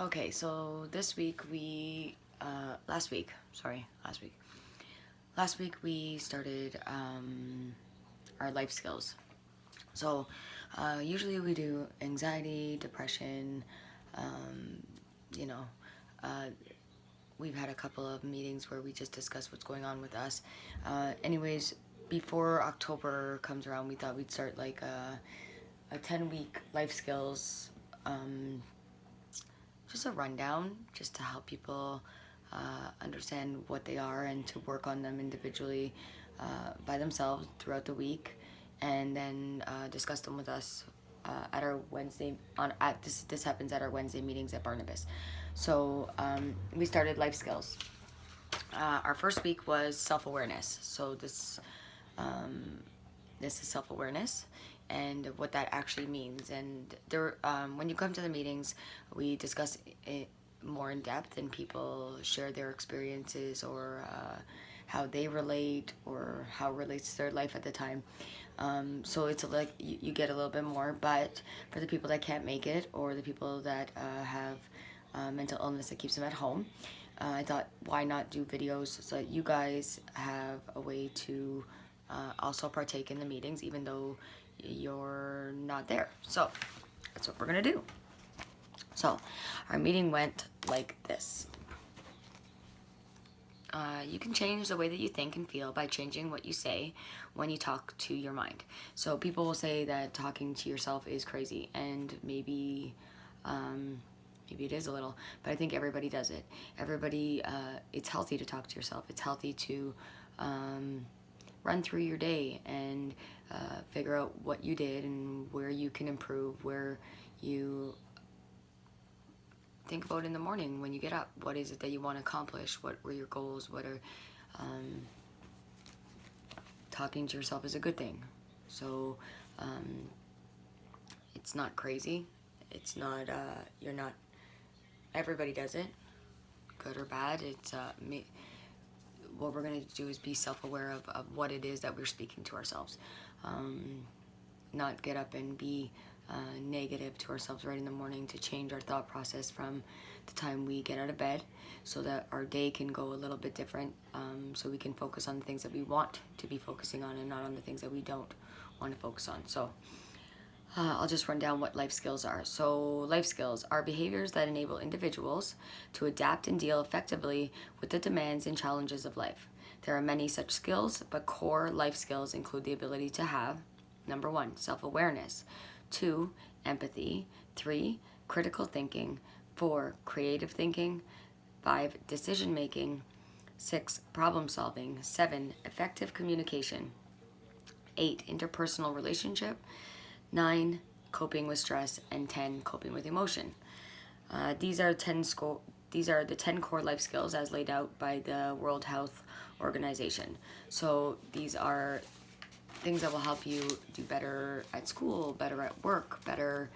Okay, so this week last week we started our life skills. So usually we do anxiety, depression, um, you know, uh, we've had a couple of meetings where we just discuss what's going on with us. Anyways, before October comes around, we thought we'd start like a 10-week life skills, um, just a rundown, just to help people understand what they are and to work on them individually by themselves throughout the week, and then discuss them with us at our Wednesday at this happens at our Wednesday meetings at Barnabas. So we started life skills. Our first week was self-awareness. So this is self-awareness and what that actually means. And there, when you come to the meetings, we discuss it more in depth, and people share their experiences or how they relate or how it relates to their life at the time. So it's like you get a little bit more. But for the people that can't make it, or the people that have mental illness that keeps them at home, I thought, why not do videos so that you guys have a way to also partake in the meetings, even though you're not there. So that's what we're gonna do. So our meeting went like this. You can change the way that you think and feel by changing what you say when you talk to your mind. So people will say that talking to yourself is crazy, and maybe maybe it is a little, but I think everybody does it. Everybody, it's healthy to talk to yourself. It's healthy to run through your day and figure out what you did and where you can improve, where you think about in the morning when you get up. What is it that you want to accomplish? What were your goals? What are talking to yourself is a good thing. So it's not crazy. It's not you're not. Everybody does it, good or bad. It's what we're going to do is be self-aware of what it is that we're speaking to ourselves. Not get up and be negative to ourselves right in the morning, to change our thought process from the time we get out of bed, so that our day can go a little bit different, so we can focus on the things that we want to be focusing on and not on the things that we don't want to focus on. So I'll just run down what life skills are. So life skills are behaviors that enable individuals to adapt and deal effectively with the demands and challenges of life. There are many such skills, but core life skills include the ability to have: number 1, self-awareness; 2, empathy; 3, critical thinking; 4, creative thinking; 5, decision making; 6, problem solving; 7, effective communication; 8, interpersonal relationship; 9, coping with stress; and 10, coping with emotion. These are the 10 core life skills as laid out by the World Health Organization. So these are things that will help you do better at school, better at work, better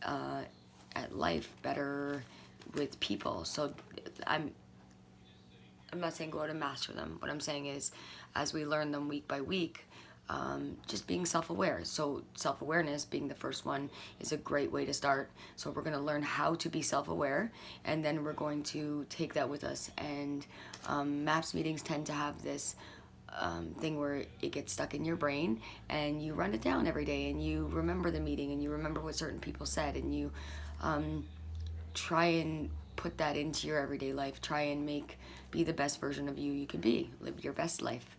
at life, better with people. So I'm not saying go out and master them. What I'm saying is, as we learn them week by week, just being self-aware. So self-awareness being the first one is a great way to start. So we're going to learn how to be self-aware, and then we're going to take that with us. And MAPS meetings tend to have this thing where it gets stuck in your brain, and you run it down every day, and you remember the meeting, and you remember what certain people said, and you try and put that into your everyday life. Try and be the best version of you can be. Live your best life.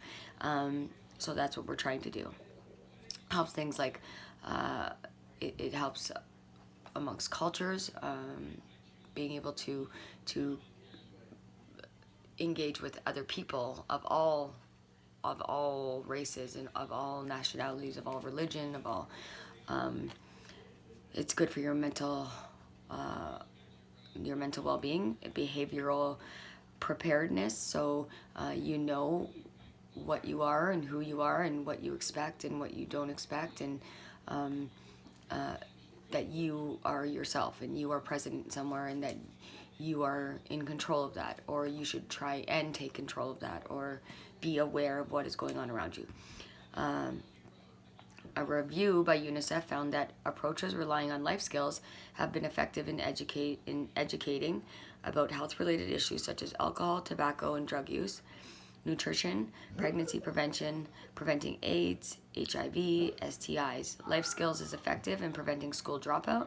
So that's what we're trying to do. Helps things like it helps amongst cultures, being able to engage with other people of all races and of all nationalities, of all religion, of all. It's good for your mental well-being, behavioral preparedness. So you know what you are and who you are and what you expect and what you don't expect, and that you are yourself and you are present somewhere, and that you are in control of that, or you should try and take control of that, or be aware of what is going on around you. A review by UNICEF found that approaches relying on life skills have been effective in educating about health-related issues such as alcohol, tobacco, and drug use, nutrition, pregnancy prevention, preventing AIDS, HIV, STIs. Life skills is effective in preventing school dropout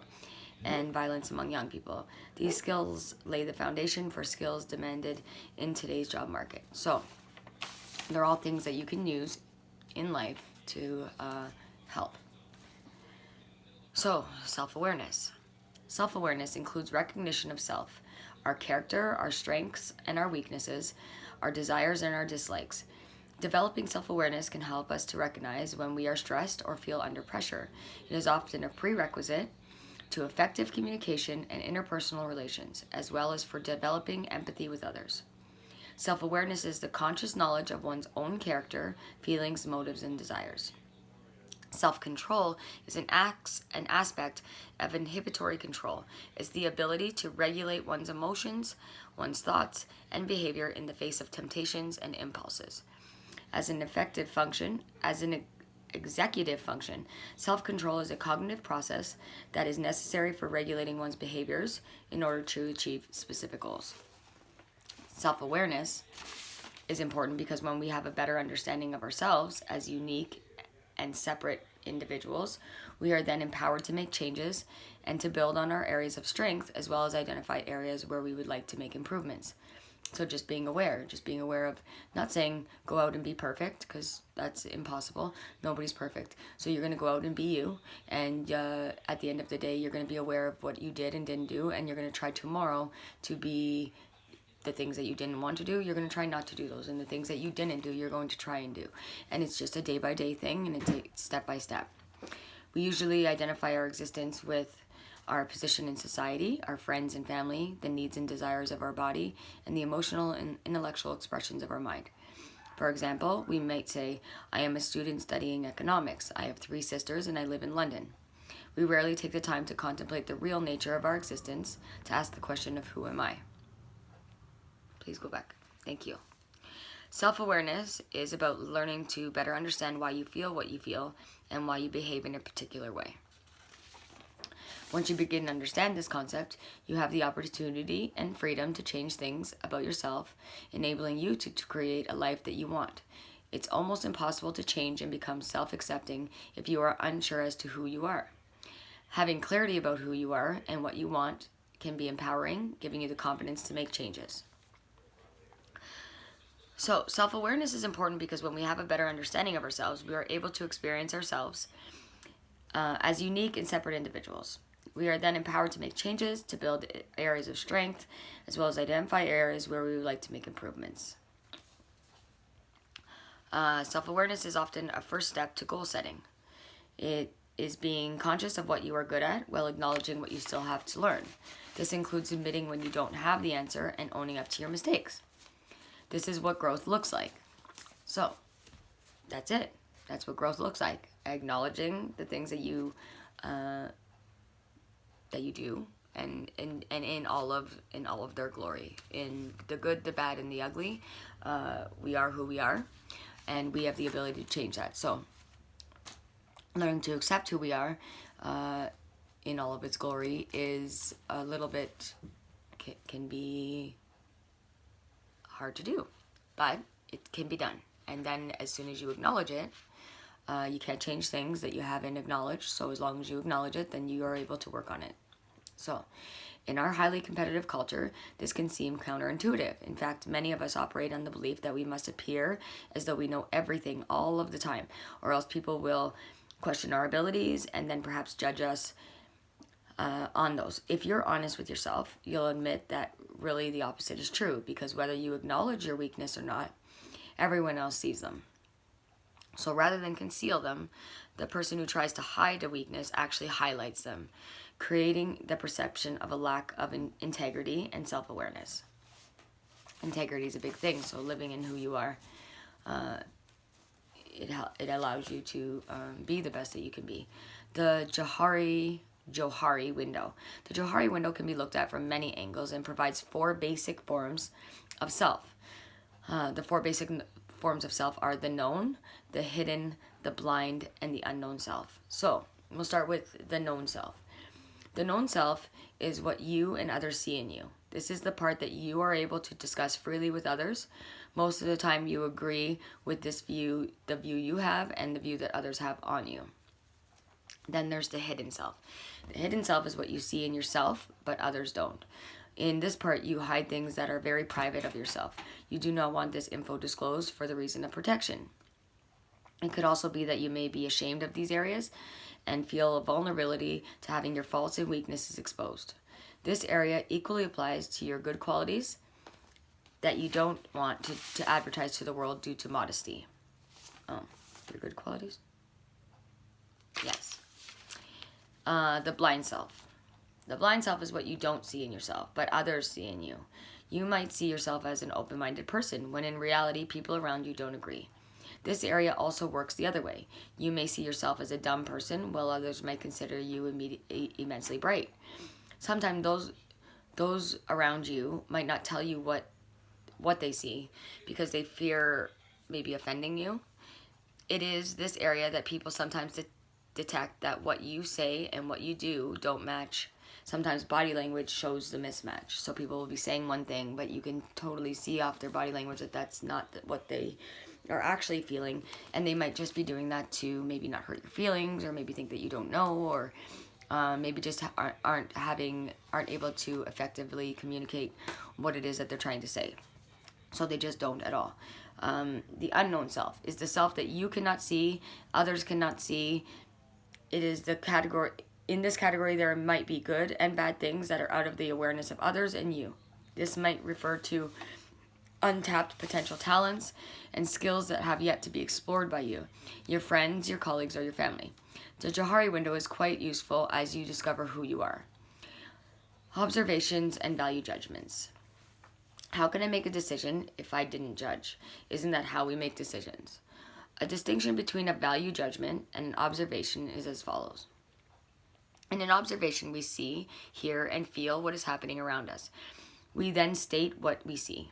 and violence among young people. These skills lay the foundation for skills demanded in today's job market. So they're all things that you can use in life to help. So, self-awareness. Self-awareness includes recognition of self, our character, our strengths and our weaknesses, our desires and our dislikes. Developing self-awareness can help us to recognize when we are stressed or feel under pressure. It is often a prerequisite to effective communication and interpersonal relations, as well as for developing empathy with others. Self-awareness is the conscious knowledge of one's own character, feelings, motives, and desires. Self-control is an aspect of inhibitory control. It's the ability to regulate one's emotions, one's thoughts, and behavior in the face of temptations and impulses. As an executive function, self-control is a cognitive process that is necessary for regulating one's behaviors in order to achieve specific goals. Self-awareness is important because when we have a better understanding of ourselves as unique and separate individuals, we are then empowered to make changes and to build on our areas of strength, as well as identify areas where we would like to make improvements. So just being aware of, not saying go out and be perfect, because that's impossible. Nobody's perfect. So you're going to go out and be you, and at the end of the day, you're going to be aware of what you did and didn't do, and you're going to try tomorrow to be the things that you didn't want to do, you're going to try not to do those. And the things that you didn't do, you're going to try and do. And it's just a day-by-day thing, and it's step by step. We usually identify our existence with our position in society, our friends and family, the needs and desires of our body, and the emotional and intellectual expressions of our mind. For example, we might say, I am a student studying economics. I have 3 sisters and I live in London. We rarely take the time to contemplate the real nature of our existence, to ask the question of who am I? Please go back. Thank you. Self-awareness is about learning to better understand why you feel what you feel and why you behave in a particular way. Once you begin to understand this concept, you have the opportunity and freedom to change things about yourself, enabling you to create a life that you want. It's almost impossible to change and become self-accepting if you are unsure as to who you are. Having clarity about who you are and what you want can be empowering, giving you the confidence to make changes. So, self-awareness is important because when we have a better understanding of ourselves, we are able to experience ourselves as unique and separate individuals. We are then empowered to make changes, to build areas of strength, as well as identify areas where we would like to make improvements. Self-awareness is often a first step to goal setting. It is being conscious of what you are good at while acknowledging what you still have to learn. This includes admitting when you don't have the answer and owning up to your mistakes. This is what growth looks like. So, that's it. That's what growth looks like. Acknowledging the things that you do, and in all of their glory, in the good, the bad, and the ugly. We are who we are, and we have the ability to change that. So, learning to accept who we are in all of its glory is a little bit can be hard to do, but it can be done. And then as soon as you acknowledge it, you can't change things that you haven't acknowledged. So as long as you acknowledge it, then you are able to work on it. So in our highly competitive culture, this can seem counterintuitive. In fact, many of us operate on the belief that we must appear as though we know everything all of the time, or else people will question our abilities and then perhaps judge us on those. If you're honest with yourself, you'll admit that really the opposite is true, because whether you acknowledge your weakness or not, everyone else sees them. So rather than conceal them, the person who tries to hide a weakness actually highlights them, creating the perception of a lack of integrity and self-awareness. Integrity is a big thing, so living in who you are, it allows you to be the best that you can be. The Johari window. The Johari window can be looked at from many angles and provides 4 basic forms of self. The 4 basic forms of self are the known, the hidden, the blind, and the unknown self. So we'll start with the known self. The known self is what you and others see in you. This is the part that you are able to discuss freely with others. Most of the time you agree with this view, the view you have, and the view that others have on you. Then there's the hidden self. The hidden self is what you see in yourself, but others don't. In this part, you hide things that are very private of yourself. You do not want this info disclosed for the reason of protection. It could also be that you may be ashamed of these areas and feel a vulnerability to having your faults and weaknesses exposed. This area equally applies to your good qualities that you don't want to advertise to the world due to modesty. Your good qualities? Yes. The blind self. The blind self is what you don't see in yourself, but others see in you. You might see yourself as an open-minded person, when in reality, people around you don't agree. This area also works the other way. You may see yourself as a dumb person, while others might consider you immensely bright. Sometimes those around you might not tell you what they see, because they fear maybe offending you. It is this area that people sometimes detect that what you say and what you do don't match. Sometimes body language shows the mismatch. So people will be saying one thing, but you can totally see off their body language that that's not what they are actually feeling. And they might just be doing that to maybe not hurt your feelings, or maybe think that you don't know, or maybe just aren't able to effectively communicate what it is that they're trying to say. So they just don't at all. The unknown self is the self that you cannot see, others cannot see. It is the category. In this category, there might be good and bad things that are out of the awareness of others and you. This might refer to untapped potential talents and skills that have yet to be explored by you, your friends, your colleagues, or your family. The Johari window is quite useful as you discover who you are. Observations and value judgments. How can I make a decision if I didn't judge? Isn't that how we make decisions? A distinction between a value judgment and an observation is as follows. In an observation, we see, hear, and feel what is happening around us. We then state what we see.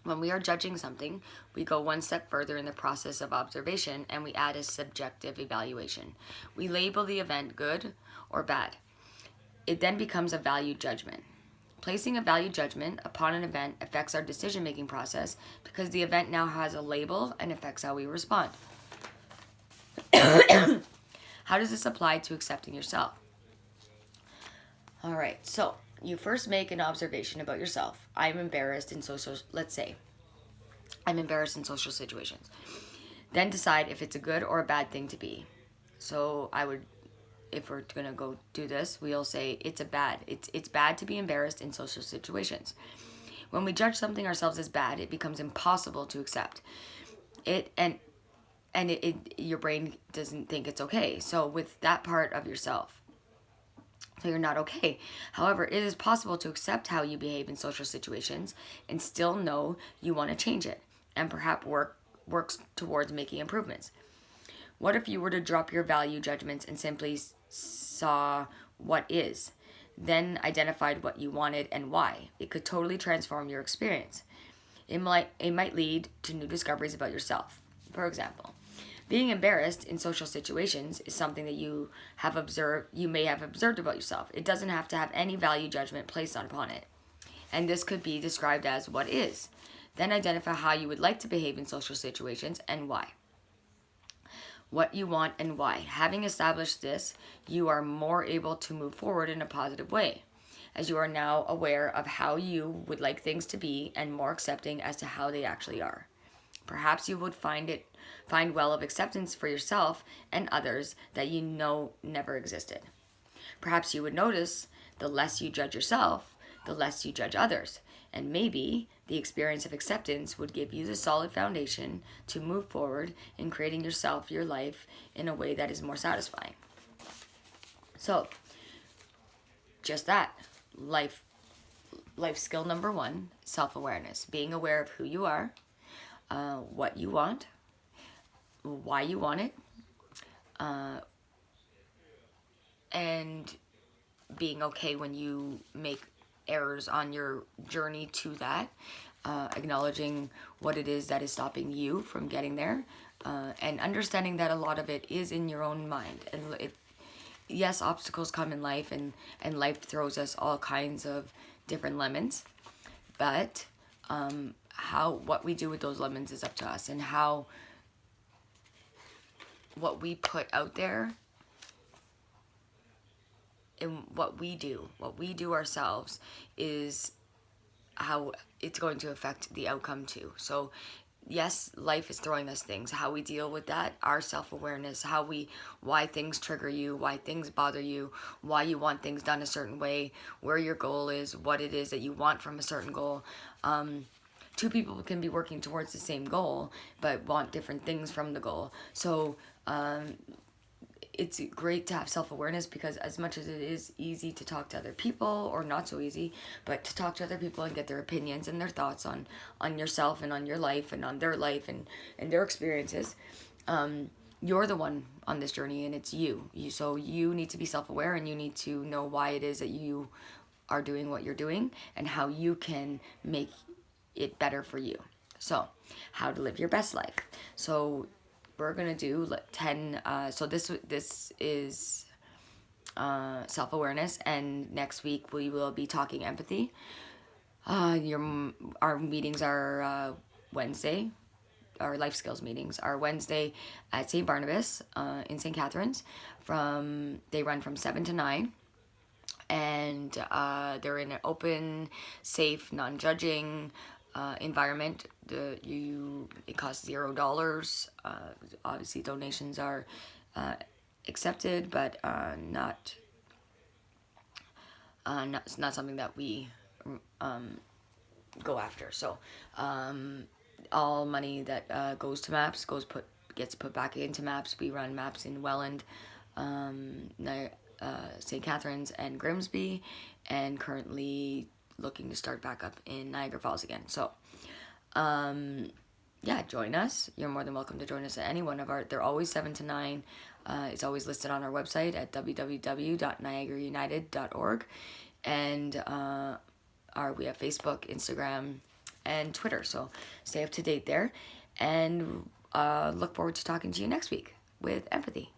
When we are judging something, we go one step further in the process of observation and we add a subjective evaluation. We label the event good or bad. It then becomes a value judgment. Placing a value judgment upon an event affects our decision-making process because the event now has a label and affects how we respond. How does this apply to accepting yourself? All right, so you first make an observation about yourself. Let's say, I'm embarrassed in social situations. Then decide if it's a good or a bad thing to be. So if we're gonna go do this, we'll say it's bad to be embarrassed in social situations. When we judge something ourselves as bad, it becomes impossible to accept it, and your brain doesn't think it's okay. So with that part of yourself, so you're not okay. However, it is possible to accept how you behave in social situations and still know you want to change it, and perhaps works towards making improvements. What if you were to drop your value judgments and simply saw what is, then identified what you wanted and why? It could totally transform your experience. It might lead to new discoveries about yourself. For example, being embarrassed in social situations is something that you may have observed about yourself. It doesn't have to have any value judgment placed upon it. And this could be described as what is. Then identify how you would like to behave in social situations and why. What you want and why. Having established this, you are more able to move forward in a positive way, as you are now aware of how you would like things to be and more accepting as to how they actually are. Perhaps you would find well of acceptance for yourself and others that you know never existed. Perhaps you would notice the less you judge yourself, the less you judge others, and maybe the experience of acceptance would give you the solid foundation to move forward in creating yourself, your life, in a way that is more satisfying. So, just that, life skill number 1, self-awareness. Being aware of who you are, what you want, why you want it, and being okay when you make errors on your journey to that, acknowledging what it is that is stopping you from getting there, and understanding that a lot of it is in your own mind. And yes, obstacles come in life, and life throws us all kinds of different lemons, but what we do with those lemons is up to us, and what we put out there, and what we do ourselves is how it's going to affect the outcome too. So yes, life is throwing us things. How we deal with that, our self-awareness, why things trigger you, why things bother you, why you want things done a certain way, where your goal is, what it is that you want from a certain goal. Two people can be working towards the same goal, but want different things from the goal. So it's great to have self-awareness, because as much as it is easy to talk to other people, or not so easy, but to talk to other people and get their opinions and their thoughts on yourself and on your life and on their life and their experiences, you're the one on this journey, and it's you. So you need to be self-aware, and you need to know why it is that you are doing what you're doing, and how you can make it better for you. So how to live your best life. So we're gonna do 10. So this is self-awareness, and next week we will be talking empathy. Our meetings are Wednesday. Our life skills meetings are Wednesday at St. Barnabas in St. Catharines. They run from 7 to 9, and they're in an open, safe, non-judging environment. It costs $0. Obviously donations are accepted, but it's not something that we go after. So all money that goes to MAPS gets put back into MAPS. We run MAPS in Welland, St. Catharines, and Grimsby, and currently looking to start back up in Niagara Falls again. So yeah, join us. You're more than welcome to join us at any one of they're always 7 to 9. It's always listed on our website at www.niagaraunited.org, and we have Facebook, Instagram, and Twitter, so stay up to date there, and look forward to talking to you next week with empathy.